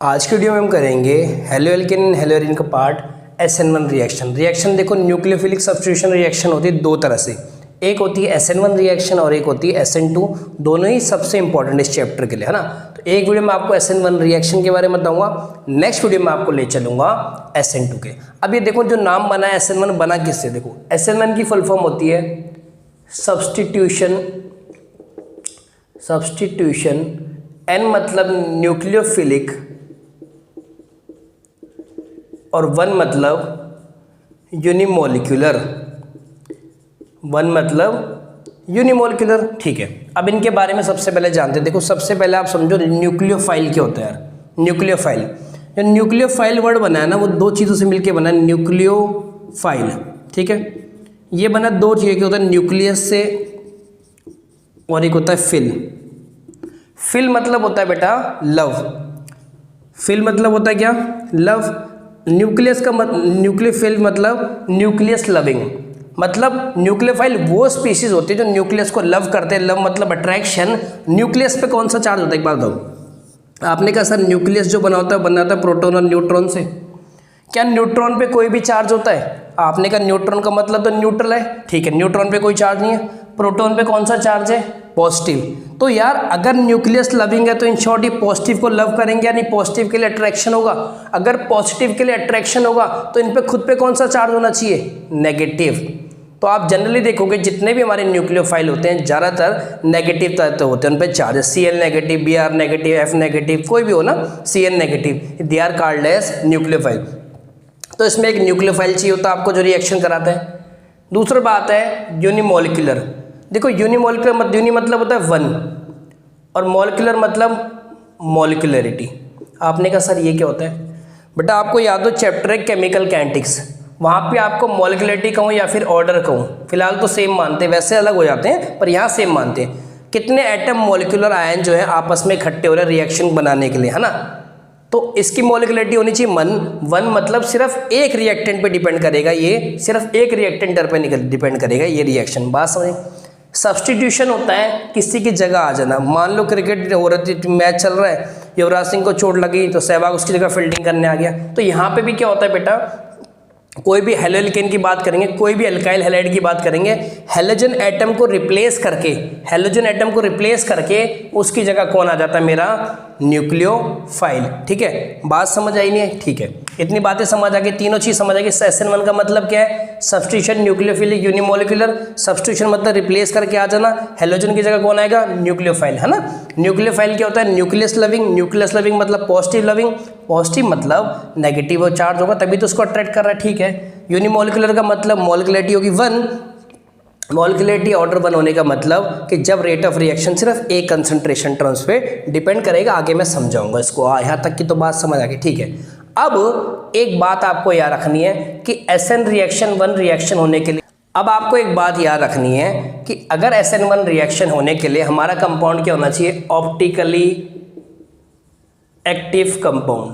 आज की वीडियो में हम करेंगे halo alkane and hello Erin का पार्ट SN1 रिएक्शन। रिएक्शन देखो न्यूक्लियोफिलिक सब्स्टिट्यूशन रिएक्शन होती है दो तरह से, एक होती है SN1 रिएक्शन और एक होती है SN2। दोनों ही सबसे इंपॉर्टेंट इस चैप्टर के लिए, है ना। तो एक वीडियो में आपको SN1 रिएक्शन के बारे में बताऊंगा, नेक्स्ट वीडियो में आपको ले चलूंगा SN2 के। अब ये देखो जो नाम बना है SN1 बना किससे, देखो SN1 की फुल फॉर्म होती है सब्स्टिट्यूशन, N मतलब न्यूक्लियोफिलिक और 1 मतलब यूनिमोलिकुलर, ठीक है। अब इनके बारे में सबसे पहले जानते हैं। देखो सबसे पहले आप समझो न्यूक्लियोफाइल क्या होता है यार। न्यूक्लियोफाइल, जो न्यूक्लियोफाइल वर्ड बना है ना वो दो चीज़ों से मिलके बना है, न्यूक्लियोफाइल, ठीक है। ये बना दो चीज़ें के होता है, न्यूक्लियस से और एक होता है फिल। फिल मतलब होता है बेटा लव, फिल मतलब होता है क्या, लव। न्यूक्लियस का न्यूक्लियोफिल मतलब न्यूक्लियस लविंग, मतलब न्यूक्लियोफाइल वो स्पीशीज होती है जो न्यूक्लियस को लव करते हैं। लव मतलब अट्रैक्शन। न्यूक्लियस पे कौन सा चार्ज होता है एक बात बताओ। आपने कहा सर न्यूक्लियस जो बनाता है प्रोटॉन और न्यूट्रॉन से। क्या न्यूट्रॉन पे कोई भी चार्ज होता है? आपने कहा न्यूट्रॉन का मतलब तो न्यूट्रल है, ठीक है। न्यूट्रॉन पे कोई चार्ज नहीं है। प्रोटॉन पे कौन सा चार्ज है? पॉजिटिव। तो यार अगर न्यूक्लियस लविंग है तो इन शॉर्ट ये पॉजिटिव को लव करेंगे, यानी पॉजिटिव के लिए अट्रैक्शन होगा। अगर पॉजिटिव के लिए अट्रैक्शन होगा तो इन पे खुद पे कौन सा चार्ज होना चाहिए? नेगेटिव। तो आप जनरली देखोगे जितने भी हमारे न्यूक्लियोफाइल होते हैं ज़्यादातर नेगेटिव तत्व होते हैं, उन पर charge Cl negative, Br negative, F negative, कोई भी हो ना, Cn negative, they are called as nucleophile. तो इसमें एक न्यूक्लियोफाइल चाहिए होता है आपको जो रिएक्शन कराता है। दूसरी बात है यूनिमोलिकुलर। देखो यूनिमोलिकुलर यूनि मतलब होता है वन और मोलिकुलर मतलब मोलिकुलरिटी। आपने कहा सर ये क्या होता है? बेटा आपको याद हो चैप्टर है केमिकल काइनेटिक्स, वहाँ पे आपको मोलिकुलरिटी कहूँ या फिर ऑर्डर कहूँ, फिलहाल तो सेम मानते हैं, वैसे अलग हो जाते हैं पर यहाँ सेम मानते हैं। कितने एटम मोलिकुलर आयन जो है आपस में इकट्ठे हो रहे हैं रिएक्शन बनाने के लिए, है ना। तो इसकी मोलिकुलरिटी होनी चाहिए वन मतलब सिर्फ एक रिएक्टेंट पे डिपेंड करेगा, ये सिर्फ एक रिएक्टेंट पे डिपेंड करेगा ये रिएक्शन। बात समझे। सब्स्टिट्यूशन होता है किसी की जगह आ जाना। मान लो क्रिकेट हो रही थी, मैच चल रहा है, युवराज सिंह को चोट लगी तो सहवाग उसकी जगह फील्डिंग करने आ गया। तो यहाँ पे भी क्या होता है बेटा, कोई भी हेलो एल्केन की बात करेंगे, कोई भी अल्काइल हैलाइड की बात करेंगे, हेलोजन एटम को रिप्लेस करके उसकी जगह कौन आ जाता है? मेरा न्यूक्लियोफाइल, ठीक है। बात समझ आई नहीं है? ठीक है, इतनी बातें समझ आ गई, तीनों चीज समझ आ गई। SN1 का मतलब क्या है? Substitution, nucleophilic, unimolecular. सब्स्टिट्यूशन मतलब रिप्लेस करके आ जाना, हेलोजन की जगह कौन आएगा? न्यूक्लियोफाइल, है ना। न्यूक्लियोफाइल क्या होता है? न्यूक्लियस लविंग मतलब पॉजिटिव लविंग, पॉजिटिव मतलब नेगेटिव और चार्ज होगा तभी तो उसको अट्रैक्ट कर रहा है, ठीक है। यूनिमोलिकुलर का मतलब मोलिकुलरिटी होगी 1, मोलिकुलरिटी ऑर्डर 1 होने का मतलब कि जब रेट ऑफ रिएक्शन सिर्फ एक कंसंट्रेशन टर्म्स पे डिपेंड करेगा। आगे मैं समझाऊंगा इसको, यहाँ तक की तो बात समझ आ गई, ठीक है। अब एक बात आपको याद रखनी है कि SN1 रिएक्शन होने के लिए, अब आपको एक बात याद रखनी है कि अगर SN1 रिएक्शन होने के लिए हमारा कंपाउंड क्या होना चाहिए? Optically active compound.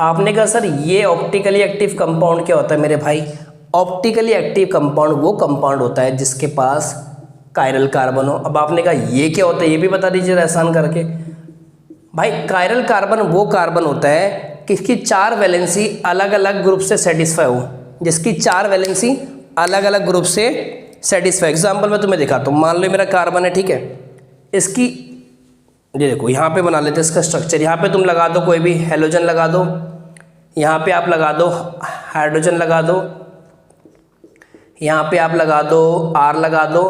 आपने कहा सर ये ऑप्टिकली एक्टिव कंपाउंड क्या होता है मेरे भाई? ऑप्टिकली एक्टिव कंपाउंड वो कंपाउंड होता है जिसके पास कायरल कार्बन हो। अब आपने कहा ये क्या होता है, ये भी बता दीजिए आसान करके। भाई कायरल कार्बन वो कार्बन होता है किसकी 4 वैलेंसी अलग अलग ग्रुप से सेटिस्फाई हो, जिसकी 4 वैलेंसी अलग अलग ग्रुप से सेटिस्फाई। एग्जाम्पल मैं तुम्हें दिखाता हूँ। मान लो मेरा कार्बन है, ठीक है। इसकी ये देखो यहाँ पे बना लेते हैं इसका स्ट्रक्चर। यहाँ पे तुम लगा दो कोई भी हेलोजन लगा दो, यहाँ पे आप लगा दो हाइड्रोजन लगा दो, यहाँ पे आप लगा दो R लगा दो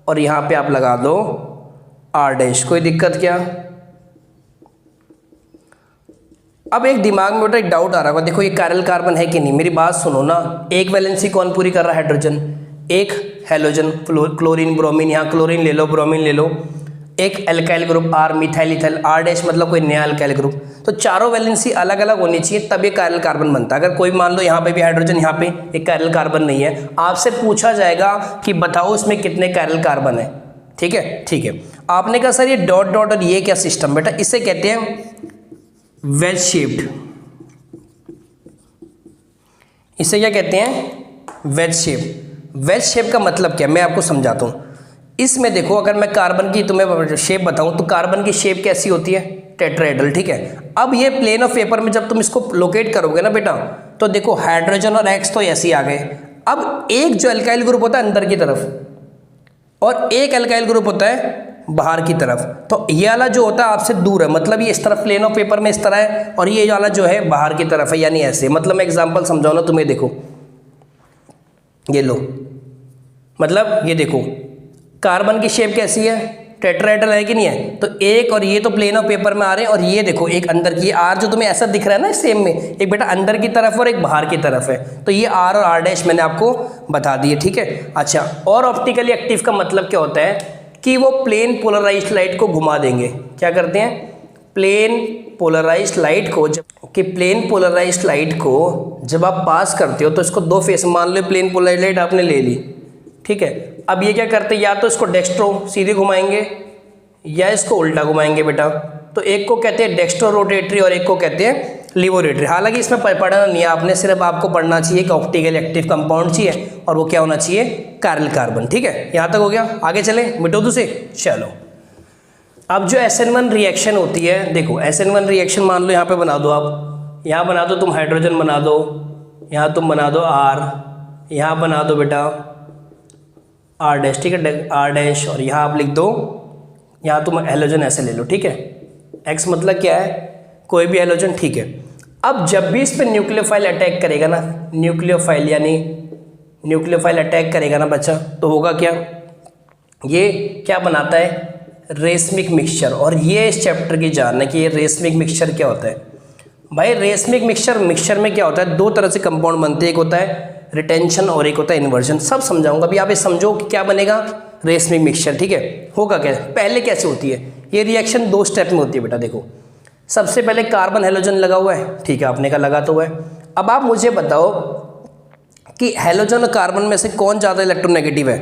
और यहाँ पे आप लगा दो R'। कोई दिक्कत क्या? अब एक दिमाग में बेटा एक डाउट आ रहा होगा, देखो ये कायरल कार्बन है कि नहीं। मेरी बात सुनो ना, एक वैलेंसी कौन पूरी कर रहा है? हाइड्रोजन। एक हेलोजन, क्लोरीन ब्रोमीन, यहाँ क्लोरीन ले लो, ब्रोमीन ले लो। एक alkyl group R, methyl ethyl, R' मतलब कोई नया एल्काइल ग्रुप। तो चारों वैलेंसी अलग अलग होनी चाहिए तब ये कायरल कार्बन बनता है। अगर कोई मान लो यहाँ पे भी हाइड्रोजन, यहाँ पे एक कायरल कार्बन नहीं है, आपसे पूछा जाएगा कि बताओ इसमें कितने कायरल कार्बन है, ठीक है। ठीक है, आपने कहा सर ये डॉट डॉट और ये क्या सिस्टम? बेटा इसे कहते हैं वेज शेप्ड। इसे क्या कहते हैं? Veg shape. वेज शेप का मतलब क्या, मैं आपको समझाता हूँ। इसमें देखो अगर मैं कार्बन की तुम्हें शेप बताऊं तो कार्बन की शेप कैसी होती है? टेट्राहेड्रल, ठीक है। अब ये प्लेन ऑफ पेपर में जब तुम इसको लोकेट करोगे ना बेटा, तो देखो हाइड्रोजन और X तो ऐसे ही आ गए। अब एक जो अल्काइल ग्रुप होता है अंदर की तरफ और एक अल्काइल ग्रुप होता है बाहर की तरफ, तो ये वाला जो होता है आपसे दूर है, मतलब ये इस तरफ प्लेन ऑफ पेपर में इस तरह है, और ये वाला जो है बाहर की तरफ है, यानी ऐसे। मतलब मैं एग्जांपल समझाऊँ ना तुम्हें, देखो ये लो, मतलब ये देखो कार्बन की शेप कैसी है, टेट्राहेड्रल है कि नहीं है। तो एक और ये तो प्लेन ऑफ पेपर में आ रहे हैं, और ये देखो एक अंदर की आर जो तुम्हें ऐसा दिख रहा है ना सेम में, एक बेटा अंदर की तरफ और एक बाहर की तरफ है, तो ये आर और आर डैश मैंने आपको बता दिए, ठीक है। अच्छा, और ऑप्टिकली एक्टिव का मतलब क्या होता है कि वो प्लेन पोलराइज्ड लाइट को घुमा देंगे। क्या करते हैं, प्लेन पोलराइज्ड लाइट को प्लेन पोलराइज्ड लाइट को जब आप पास करते हो तो इसको दो फेस, मान लो प्लेन पोलराइज्ड लाइट आपने ले ली, ठीक है। अब ये क्या करते हैं, या तो इसको डेक्स्ट्रो सीधे घुमाएंगे या इसको उल्टा घुमाएंगे बेटा। तो एक को कहते हैं डेक्स्ट्रो रोटेटरी और एक को कहते हैं लिबोरेटरी। हालांकि इसमें पढ़ना नहीं है आपने, सिर्फ आपको पढ़ना चाहिए कि ऑप्टिकल एक्टिव कंपाउंड चाहिए और वो क्या होना चाहिए, कायरल कार्बन, ठीक है। यहाँ तक हो गया, आगे चले मिटो दूसरे। चलो अब जो SN1 रिएक्शन होती है, देखो SN1 रिएक्शन मान लो यहाँ पे बना दो आप, यहाँ बना दो तुम हाइड्रोजन बना दो, यहाँ तुम बना दो R, यहाँ बना दो बेटा R डैश, ठीक है, R डैश, और यहाँ आप लिख दो, यहाँ तुम हेलोजन ऐसे ले लो, ठीक है। X मतलब क्या है, कोई भी हेलोजन, ठीक है। अब जब भी इस पर न्यूक्लियोफाइल अटैक करेगा ना, न्यूक्लियोफाइल यानी न्यूक्लियोफाइल अटैक करेगा ना बच्चा, तो होगा क्या, ये क्या बनाता है, रेशमिक मिक्सचर। और ये इस चैप्टर की जान है कि ये रेशमिक मिक्सचर क्या होता है। भाई रेशमिक मिक्सचर में क्या होता है, दो तरह से कंपाउंड बनते हैं, एक होता है रिटेंशन और एक होता है इन्वर्जन। सब समझाऊंगा, अभी आप ये समझो कि क्या बनेगा रेशमिक मिक्सचर, ठीक है। होगा क्या, पहले कैसे होती है ये रिएक्शन, दो स्टेप में होती है बेटा। देखो सबसे पहले कार्बन हेलोजन लगा हुआ है, ठीक है, आपने का लगा तो हुआ है। अब आप मुझे बताओ कि हेलोजन और कार्बन में से कौन ज़्यादा इलेक्ट्रोनेगेटिव है।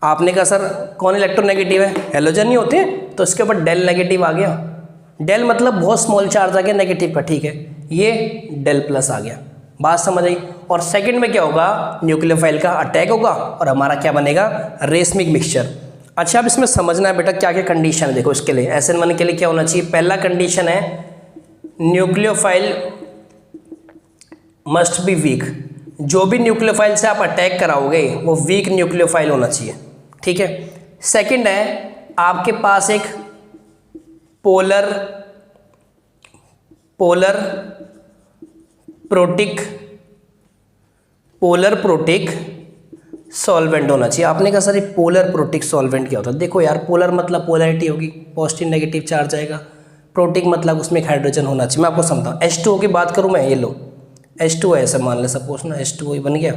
आपने कहा सर कौन इलेक्ट्रोनेगेटिव है, हेलोजन ही होते हैं, तो इसके ऊपर डेल नेगेटिव आ गया। डेल मतलब बहुत स्मॉल चार्ज आ गया नेगेटिव का, ठीक है, ये डेल प्लस आ गया। बात समझ आई। और सेकंड में क्या होगा, न्यूक्लियोफाइल का अटैक होगा और हमारा क्या बनेगा, रेशमिक मिक्सचर। अच्छा अब इसमें समझना है बेटा क्या क्या कंडीशन है। देखो इसके लिए SN1 के लिए क्या होना चाहिए, पहला कंडीशन है न्यूक्लियोफाइल मस्ट बी वीक। जो भी न्यूक्लियोफाइल से आप अटैक कराओगे वो वीक न्यूक्लियोफाइल होना चाहिए, ठीक है। सेकंड है आपके पास एक पोलर प्रोटिक सॉल्वेंट होना चाहिए। आपने कहा सर ये पोलर प्रोटिक सॉल्वेंट क्या होता है। देखो यार पोलर मतलब पोलैरिटी होगी, पॉजिटिव नेगेटिव चार्ज आएगा, प्रोटिक मतलब उसमें एक हाइड्रोजन होना चाहिए। मैं आपको समझाऊँ, H2O की बात करूँ मैं, ये लो H2O ऐसा मान ले सपोज ना, H2O ही बन गया।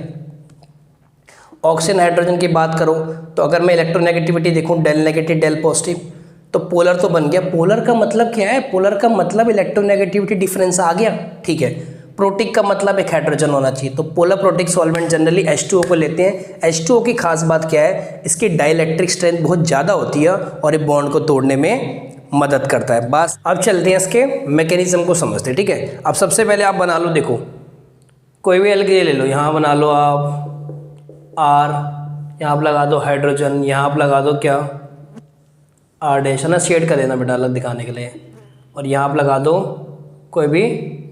ऑक्सीजन हाइड्रोजन की बात करो तो अगर मैं इलेक्ट्रोनेगेटिविटी देखूँ, डेल नेगेटिव डेल पॉजिटिव, तो पोलर तो बन गया। पोलर का मतलब क्या है, पोलर का मतलब इलेक्ट्रोनेगेटिविटी डिफरेंस आ गया, ठीक है। प्रोटिक का मतलब एक हाइड्रोजन होना चाहिए। तो polar protic solvent generally H2O को लेते हैं। H2O की खास बात क्या है, इसकी डाइलेक्ट्रिक स्ट्रेंथ बहुत ज़्यादा होती है और ये बॉन्ड को तोड़ने में मदद करता है। बस अब चलते हैं इसके मैकेनिज्म को समझते हैं, ठीक है। अब सबसे पहले आप बना लो, देखो कोई भी एल्केन ले लो, यहाँ बना लो आप R, यहाँ आप लगा दो हाइड्रोजन, यहाँ आप लगा दो क्या R डैश, है ना, शेड कर देना बेटा अलग दिखाने के लिए, और यहाँ आप लगा दो कोई भी,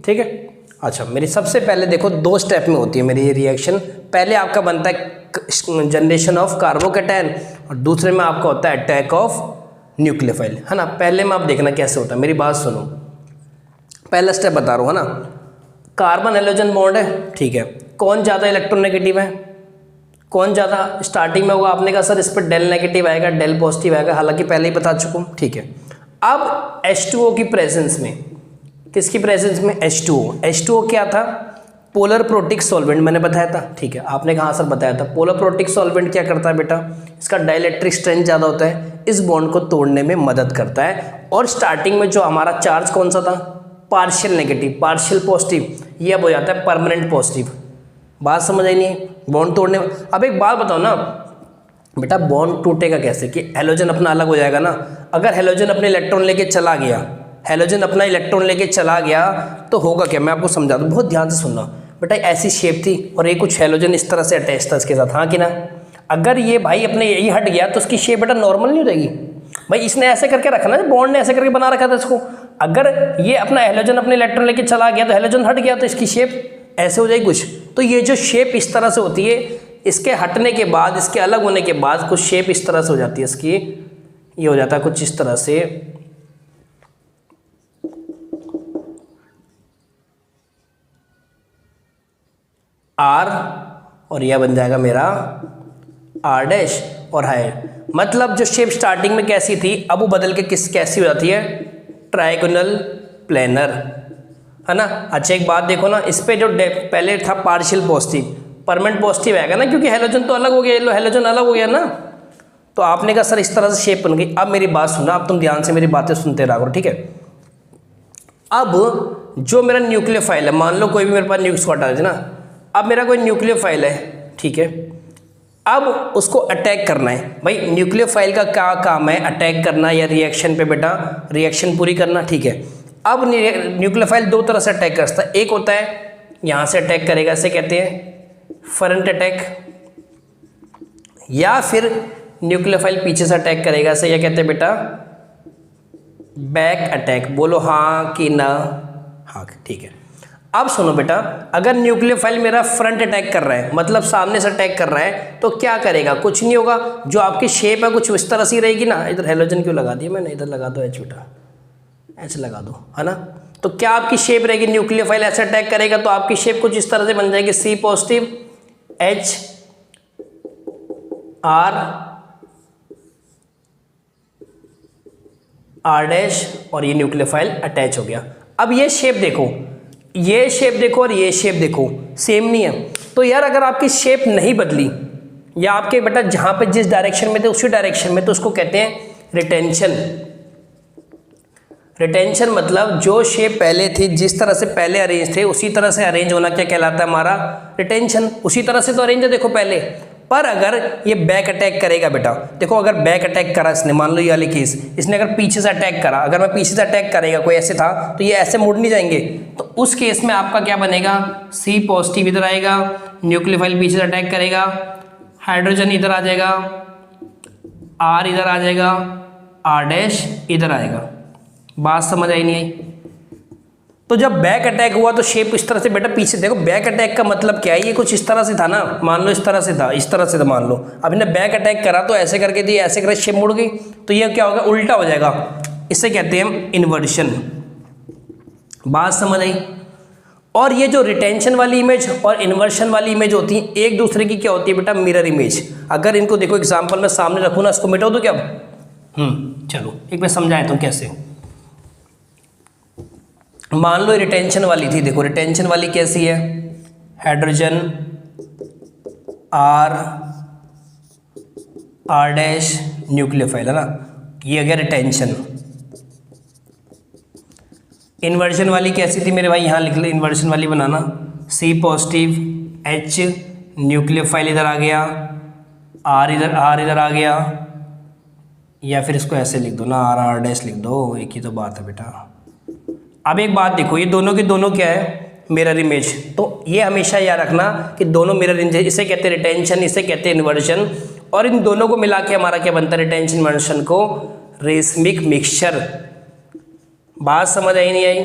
ठीक है। अच्छा मेरी सबसे पहले देखो दो स्टेप में होती है मेरी ये रिएक्शन। पहले आपका बनता है जनरेशन ऑफ कार्बोकैटायन और दूसरे में आपका होता है अटैक ऑफ न्यूक्लियोफाइल, है ना। पहले में आप देखना कैसे होता है, मेरी बात सुनो, पहला स्टेप बता रहा हूँ, है ना। कार्बन हेलोजन बॉन्ड है, ठीक है, कौन ज़्यादा इलेक्ट्रोनेगेटिव है, कौन ज़्यादा स्टार्टिंग में होगा। आपने कहा सर इस पर डेल नेगेटिव आएगा, डेल पॉजिटिव आएगा, हालांकि पहले ही बता चुका हूँ, ठीक है। अब H2O की प्रेजेंस में, किसकी प्रेजेंस में, H2O क्या था, पोलर प्रोटिक सॉल्वेंट, मैंने बताया था, ठीक है। आपने कहाँ सर बताया था, पोलर प्रोटिक सॉल्वेंट क्या करता है बेटा, इसका डाइलेक्ट्रिक स्ट्रेंथ ज़्यादा होता है, इस बॉन्ड को तोड़ने में मदद करता है। और स्टार्टिंग में जो हमारा चार्ज कौन सा था, पार्शियल नेगेटिव पार्शियल पॉजिटिव, ये अब हो जाता है परमानेंट पॉजिटिव। बात समझ आई नहीं, बॉन्ड तोड़ने। अब एक बात बताओ ना बेटा, बॉन्ड टूटेगा कैसे, कि हेलोजन अपना अलग हो जाएगा ना। अगर हेलोजन अपने इलेक्ट्रॉन लेके चला गया, हेलोजन अपना इलेक्ट्रॉन लेके चला गया तो होगा क्या, मैं आपको समझा दूँ, बहुत ध्यान से सुनना बेटा। ऐसी शेप थी और ये कुछ हेलोजन इस तरह से अटैच था इसके साथ, हाँ कि ना। अगर ये भाई अपने यही हट गया तो उसकी शेप बेटा नॉर्मल नहीं हो जाएगी, भाई इसने ऐसे करके रखा ना, बॉन्ड ने ऐसे करके बना रखा था इसको। अगर ये अपना हेलोजन अपने इलेक्ट्रॉन लेके चला गया तो हेलोजन हट गया तो इसकी शेप ऐसे हो जाएगी कुछ। तो ये जो शेप इस तरह से होती है, इसके हटने के बाद, इसके अलग होने के बाद कुछ शेप इस तरह से हो जाती है इसकी, ये हो जाता है कुछ इस तरह से। आर, और यह बन जाएगा मेरा आर डैश और हाई। मतलब जो शेप स्टार्टिंग में कैसी थी अब वो बदल के कैसी हो जाती है, ट्राइगोनल प्लेनर, है ना। अच्छा एक बात देखो ना, इस पे जो पहले था पार्शियल पॉजिटिव, परमानेंट पॉजिटिव आएगा ना, क्योंकि हेलोजन तो अलग हो गया, हेलोजन अलग हो गया ना। तो आपने कहा सर इस तरह से शेप बन गई। अब मेरी बात सुनना, अब तुम ध्यान से मेरी बातें सुनते रहा करो, ठीक है। अब जो मेरा न्यूक्लियोफाइल है, मान लो कोई भी मेरे पास न्यूक्लियस को हटा दे ना, अब मेरा कोई न्यूक्लियोफाइल है, ठीक है। अब उसको अटैक करना है। भाई न्यूक्लियोफाइल का क्या काम है, अटैक करना या रिएक्शन पे बेटा रिएक्शन पूरी करना, ठीक है। अब न्यूक्लियोफाइल दो तरह से अटैक करता है, एक होता है यहाँ से अटैक करेगा, इसे कहते हैं फ्रंट अटैक, या फिर न्यूक्लियोफाइल पीछे से अटैक करेगा, इसे क्या कहते हैं बेटा बैक अटैक। बोलो हाँ कि ना, हाँ ठीक है। अब सुनो बेटा, अगर न्यूक्लियोफाइल मेरा फ्रंट अटैक कर रहा है, मतलब सामने से अटैक कर रहा है, तो क्या करेगा, कुछ नहीं होगा, जो आपकी शेप है कुछ इस तरह से रहेगी ना। इधर हेलोजन क्यों लगा दिया मैंने, इधर लगा दो एच बेटा, एच लगा दो, है ना। तो क्या आपकी शेप रहेगी, न्यूक्लियोफाइल ऐसे अटैक करेगा तो आपकी शेप कुछ इस तरह से बन जाएगी, सी पॉजिटिव एच आर डैश, और ये न्यूक्लियोफाइल अटैच हो गया। अब ये शेप देखो, ये शेप देखो और ये शेप देखो, सेम नहीं है। तो यार अगर आपकी शेप नहीं बदली, या आपके बेटा जहां पे जिस डायरेक्शन में थे उसी डायरेक्शन में, तो उसको कहते हैं रिटेंशन। रिटेंशन मतलब जो शेप पहले थी, जिस तरह से पहले अरेंज थे उसी तरह से अरेंज होना क्या कहलाता है हमारा, रिटेंशन। उसी तरह से तो अरेंज है देखो पहले। पर अगर ये बैक अटैक करेगा बेटा, देखो अगर बैक अटैक करा इसने, मान लो ये वाली केस, इसने अगर पीछे से अटैक करा, अगर मैं पीछे से अटैक करेगा, कोई ऐसे था तो ये ऐसे मुड़ नहीं जाएंगे, तो उस केस में आपका क्या बनेगा, सी पॉजिटिव इधर आएगा, न्यूक्लियोफाइल पीछे से अटैक करेगा, हाइड्रोजन इधर आ जाएगा, आर इधर आ जाएगा, आर डैश इधर आएगा। बात समझ आई नहीं आई? तो जब बैक अटैक हुआ तो शेप इस तरह से बेटा पीछे देखो, बैक अटैक का मतलब क्या है, ये कुछ इस तरह से था ना, मान लो इस तरह से था, इस तरह से था मान लो, अब इन्हें बैक अटैक करा तो ऐसे करके दी, ऐसे करके शेप मुड़ गई, तो ये क्या होगा, उल्टा हो जाएगा। इसे कहते हैं हम इन्वर्शन। बात समझ आई? और ये जो रिटेंशन वाली इमेज और इन्वर्शन वाली इमेज होती है, एक दूसरे की क्या होती है बेटा, मिरर इमेज। अगर इनको देखो एग्जाम्पल में सामने रखूँ ना, इसको मिटाओ तो क्या, चलो एक बार समझाए तो कैसे। मान लो रिटेंशन वाली थी, देखो रिटेंशन वाली कैसी है, hydrogen R R dash nucleophile, है ना, ये आ गया रिटेंशन। इन्वर्जन वाली कैसी थी मेरे भाई, यहाँ लिख ले, इन्वर्जन वाली बनाना, सी पॉजिटिव एच न्यूक्लियोफाइल इधर आ गया, आर इधर आ गया, या फिर इसको ऐसे लिख दो ना, आर आर डैश लिख दो, एक ही तो बात है बेटा। अब एक बात देखो, ये दोनों के दोनों क्या है, मिरर इमेज। तो ये हमेशा याद रखना कि दोनों मिरर इमेज, इसे कहते हैं रिटेंशन, इसे कहते हैं इन्वर्जन, और इन दोनों को मिला के हमारा क्या बनता है, रिटेंशन इन्वर्जन को रेसमिक मिक्सचर। बात समझ आई नहीं आई?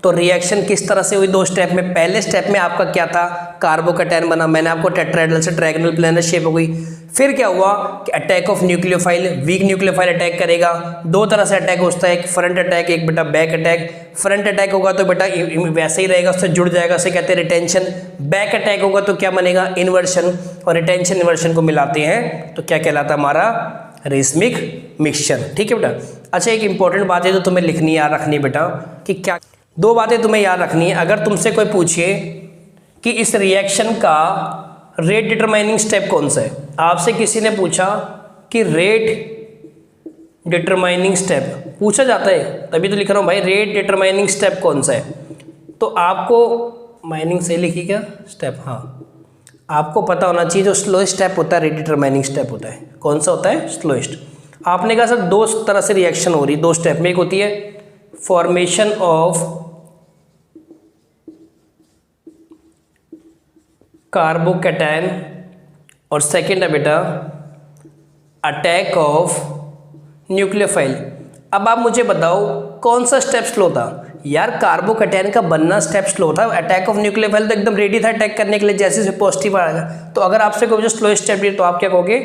तो रिएक्शन किस तरह से हुई दो स्टेप में। पहले स्टेप में आपका क्या था, कार्बोकैटायन बना, मैंने आपको टेट्राहेड्रल से ट्रायगोनल प्लेनर शेप हो गई। फिर क्या हुआ कि attack of nucleophile, weak nucleophile attack करेगा। दो तरह से अटैक होता है, एक फ्रंट अटैक, एक बेटा बैक अटैक। फ्रंट अटैक होगा तो बेटा वैसे ही रहेगा, उससे जुड़ जाएगा, उसे कहते हैं रिटेंशन। बैक अटैक होगा तो क्या बनेगा, इन्वर्शन, और रिटेंशन इन्वर्शन को मिलाते हैं तो क्या कहलाता है हमारा, रेसमिक मिक्सचर। ठीक है बेटा। अच्छा एक इंपॉर्टेंट बात है जो तुम्हें लिखनी याद रखनी है बेटा, कि क्या दो बातें तुम्हें याद रखनी है। अगर तुमसे कोई पूछे कि इस रिएक्शन का रेट डिटरमाइनिंग स्टेप कौन सा है, आपसे किसी ने पूछा कि रेट डिटरमाइनिंग स्टेप पूछा जाता है, तभी तो लिख रहा हूँ भाई, रेट डिटरमाइनिंग स्टेप कौन सा है। तो आपको माइनिंग से लिखी क्या स्टेप, हाँ आपको पता होना चाहिए जो स्लोएस्ट स्टेप होता है रेट डिटरमाइनिंग स्टेप होता है। कौन सा होता है, स्लोएस्ट। आपने कहा सर दो तरह से रिएक्शन हो रही, दो स्टेप में, एक होती है फॉर्मेशन ऑफ कार्बोकैटायन और सेकेंड है बेटा अटैक ऑफ न्यूक्लियोफाइल। अब आप मुझे बताओ कौन सा स्टेप स्लो था यार? कार्बोकैटायन का बनना स्टेप स्लो था। अटैक ऑफ न्यूक्लियोफाइल तो एकदम रेडी था अटैक करने के लिए, जैसे से पॉजिटिव आएगा। तो अगर आपसे कोई जो स्लो स्टेप दिया तो आप क्या कहोगे?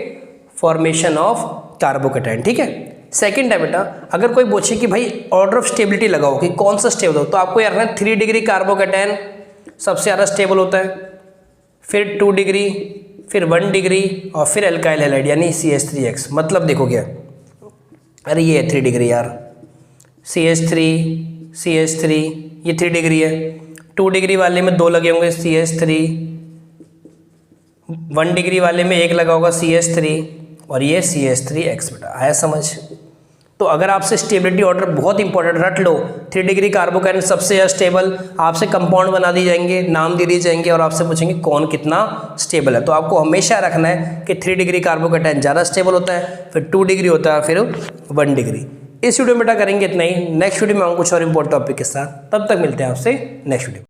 Formation of carbocation. ठीक है। सेकंड है बेटा, अगर कोई पूछे कि भाई ऑर्डर ऑफ स्टेबिलिटी लगाओ कि कौन सा स्टेबल हो, तो आपको यार 3 डिग्री कार्बोकैटायन सबसे ज़्यादा स्टेबल होता है, फिर 2 डिग्री, फिर 1 डिग्री और फिर एल्काइल हैलाइड यानी CH3X। मतलब देखो क्या, अरे ये है 3 डिग्री यार, CH3 ये 3 डिग्री है। 2 डिग्री वाले में 2 लगे होंगे CH3, 1 डिग्री वाले में 1 लगा होगा CH3 और ये CH3X। बेटा आया समझ? तो अगर आपसे स्टेबिलिटी ऑर्डर बहुत इंपॉर्टेंट रट लो, 3 डिग्री कार्बोकैटायन सबसे ज़्यादा स्टेबल, आपसे कंपाउंड बना दी जाएंगे, नाम दे दिए जाएंगे और आपसे पूछेंगे कौन कितना स्टेबल है। तो आपको हमेशा रखना है कि 3 डिग्री कार्बोकैटायन ज़्यादा स्टेबल होता है, फिर 2 डिग्री होता है, फिर 1 डिग्री। इस वीडियो में बेटा करेंगे इतना ही। नेक्स्ट वीडियो में आऊँ कुछ और इंपॉर्टेंट टॉपिक के साथ, तब तक मिलते हैं आपसे नेक्स्ट वीडियो।